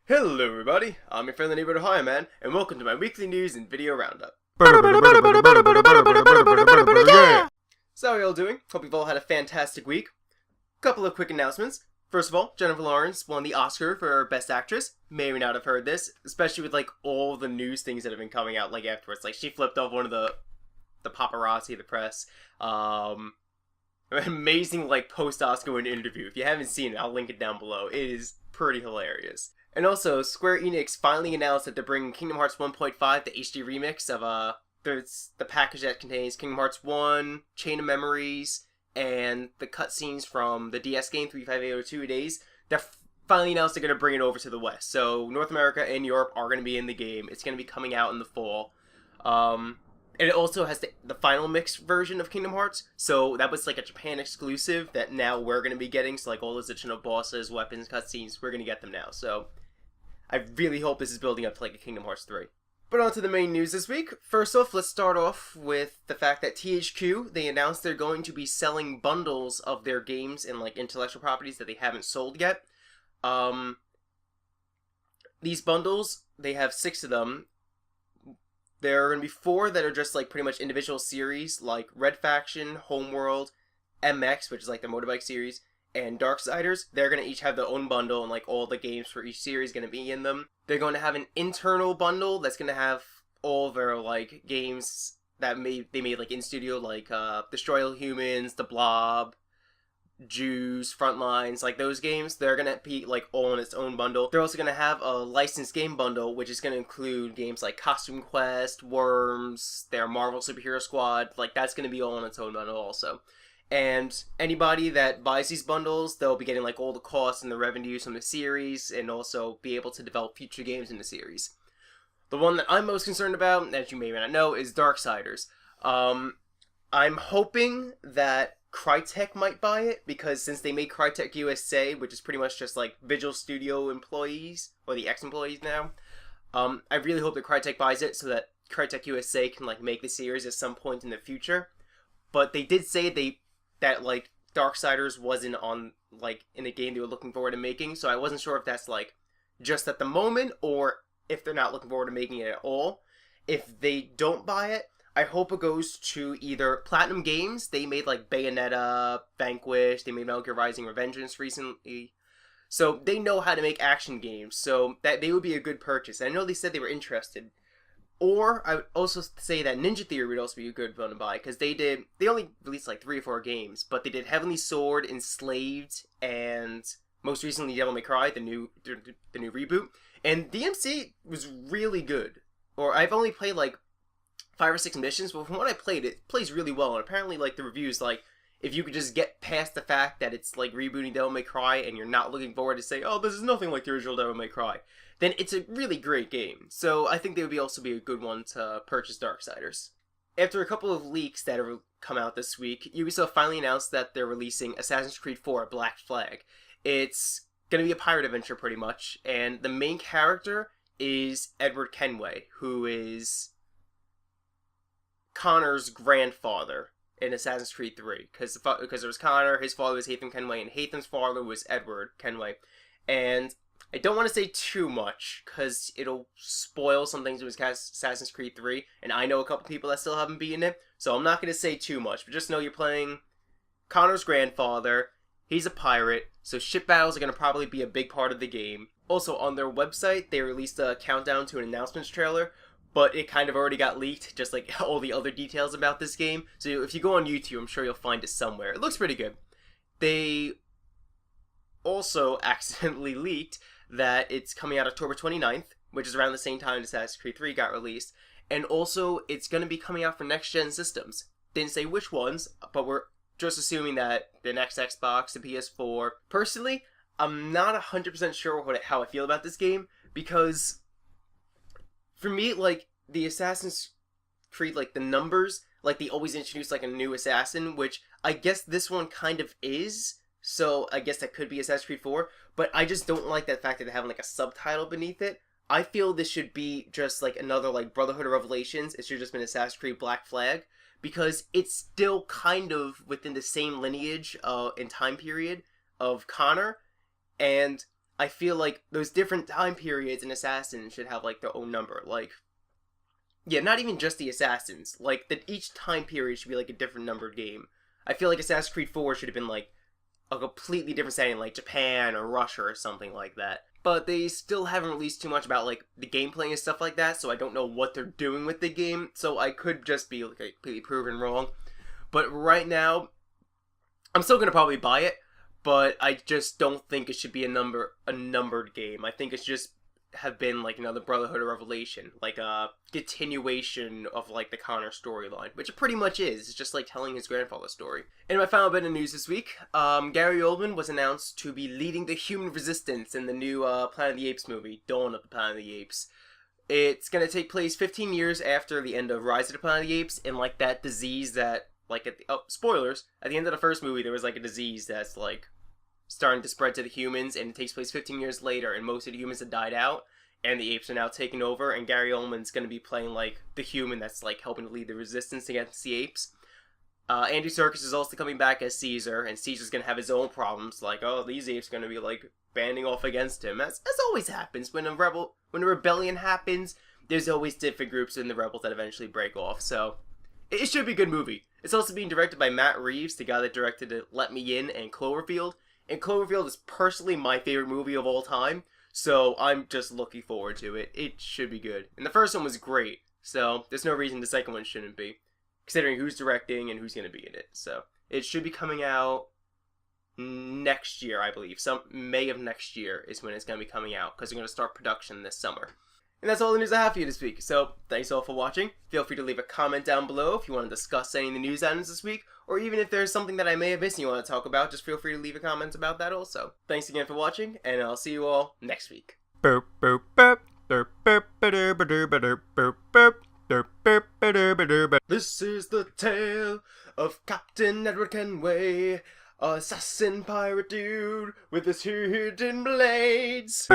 Hello everybody, I'm your friendly neighborhood Ohioman, and welcome to my weekly news and video roundup. So how are y'all doing? Hope you've all had a fantastic week. Couple of quick announcements. First of all, Jennifer Lawrence won the Oscar for Best Actress. May or may not have heard this, especially with all the news things that have been coming out afterwards. She flipped off one of the paparazzi, the press. Amazing post-Oscar win interview. If you haven't seen it, I'll link it down below. It is pretty hilarious. And also, Square Enix finally announced that they're bringing Kingdom Hearts 1.5, the HD remix of the package that contains Kingdom Hearts 1, Chain of Memories, and the cutscenes from the DS game 35802 Days. They're finally announced they're going to bring it over to the West. So North America and Europe are going to be in the game. It's going to be coming out in the fall. And it also has the final mix version of Kingdom Hearts. So that was a Japan exclusive that now we're going to be getting. So all those additional bosses, weapons, cutscenes, we're going to get them now. So I really hope this is building up to a Kingdom Hearts 3. But on to the main news this week. First off, let's start off with the fact that THQ, they announced they're going to be selling bundles of their games and intellectual properties that they haven't sold yet. These bundles, they have 6 of them. There are going to be 4 that are just pretty much individual series, like Red Faction, Homeworld, MX, which is the motorbike series, and Darksiders. They're going to each have their own bundle, and all the games for each series going to be in them. They're going to have an internal bundle that's going to have all their games that they made in studio, Destroy All Humans, The Blob, Jews, Frontlines, those games. They're going to be all in its own bundle. They're also going to have a licensed game bundle, which is going to include games like Costume Quest, Worms, their Marvel Superhero Squad. That's going to be all in its own bundle also. And anybody that buys these bundles, they'll be getting all the costs and the revenues from the series, and also be able to develop future games in the series. The one that I'm most concerned about, as you may or may not know, is Darksiders. I'm hoping that Crytek might buy it, because since they made Crytek USA, which is pretty much just Visual Studio employees, or the ex-employees now, I really hope that Crytek buys it so that Crytek USA can make the series at some point in the future. But they did say that Darksiders wasn't on in a game they were looking forward to making, so I wasn't sure if that's just at the moment or if they're not looking forward to making it at all. If they don't buy it, I hope it goes to either Platinum Games. They made Bayonetta, Vanquish, they made Metal Gear Rising Revengeance recently. So they know how to make action games, so that they would be a good purchase. And I know they said they were interested. Or I would also say that Ninja Theory would also be a good one to buy, because they only released 3 or 4 games, but they did Heavenly Sword, Enslaved, and most recently Devil May Cry, the new reboot. And DMC was really good. Or I've only played 5 or 6 missions, but from what I played, it plays really well. And apparently the reviews, if you could just get past the fact that it's rebooting Devil May Cry and you're not looking forward to say, oh, this is nothing like the original Devil May Cry, then it's a really great game. So I think they would also be a good one to purchase Darksiders. After a couple of leaks that have come out this week, Ubisoft finally announced that they're releasing Assassin's Creed 4 Black Flag. It's going to be a pirate adventure pretty much, and the main character is Edward Kenway, who is Connor's grandfather in Assassin's Creed 3, because there was Connor, his father was Haytham Kenway, and Haytham's father was Edward Kenway. And I don't want to say too much, because it'll spoil some things with Assassin's Creed 3, and I know a couple people that still haven't beaten it, so I'm not going to say too much, but just know you're playing Connor's grandfather, he's a pirate, so ship battles are going to probably be a big part of the game. Also, on their website, they released a countdown to an announcements trailer, but it kind of already got leaked, just like all the other details about this game. So if you go on YouTube, I'm sure you'll find it somewhere. It looks pretty good. They also accidentally leaked that it's coming out October 29th, which is around the same time Assassin's Creed 3 got released. And also, it's going to be coming out for next-gen systems. Didn't say which ones, but we're just assuming that the next Xbox, the PS4. Personally, I'm not 100% sure how I feel about this game, because for me, the Assassin's Creed, the numbers, they always introduce, a new assassin, which I guess this one kind of is, so I guess that could be Assassin's Creed 4, but I just don't like that fact that they have, a subtitle beneath it. I feel this should be just, another, Brotherhood of Revelations. It should have just been Assassin's Creed Black Flag, because it's still kind of within the same lineage and time period of Connor, and I feel like those different time periods in Assassin should have like their own number. Like, yeah, not even just the Assassins. Like, that each time period should be like a different numbered game. I feel like Assassin's Creed 4 should have been like a completely different setting, like Japan or Russia or something like that. But they still haven't released too much about like the gameplay and stuff like that, so I don't know what they're doing with the game. So I could just be like completely proven wrong. But right now, I'm still gonna probably buy it, but I just don't think it should be a numbered game. I think it should just have been like another Brotherhood of Revelation, like a continuation of like the Connor storyline, which it pretty much is. It's just like telling his grandfather's story. And my final bit of news this week, Gary Oldman was announced to be leading the human resistance in the new Planet of the Apes movie, Dawn of the Planet of the Apes. It's gonna take place 15 years after the end of Rise of the Planet of the Apes, and like that disease that like spoilers, at the end of the first movie there was like a disease that's like starting to spread to the humans, and it takes place 15 years later, and most of the humans have died out, and the apes are now taking over, and Gary Oldman's going to be playing, like, the human that's, like, helping to lead the resistance against the apes. Andy Serkis is also coming back as Caesar, and Caesar's going to have his own problems, like, oh, these apes are going to be, like, banding off against him. As always happens, when a rebellion happens, there's always different groups in the rebels that eventually break off, so it should be a good movie. It's also being directed by Matt Reeves, the guy that directed Let Me In and Cloverfield. And Cloverfield is personally my favorite movie of all time, so I'm just looking forward to it. It should be good. And the first one was great, so there's no reason the second one shouldn't be, considering who's directing and who's going to be in it. So it should be coming out next year, I believe. May of next year is when it's going to be coming out, because they're going to start production this summer. And that's all the news I have for you this week. So, thanks all for watching. Feel free to leave a comment down below if you want to discuss any of the news items this week, or even if there's something that I may have missed and you want to talk about, just feel free to leave a comment about that also. Thanks again for watching, and I'll see you all next week. This is the tale of Captain Edward Kenway, assassin pirate dude with his hidden blades.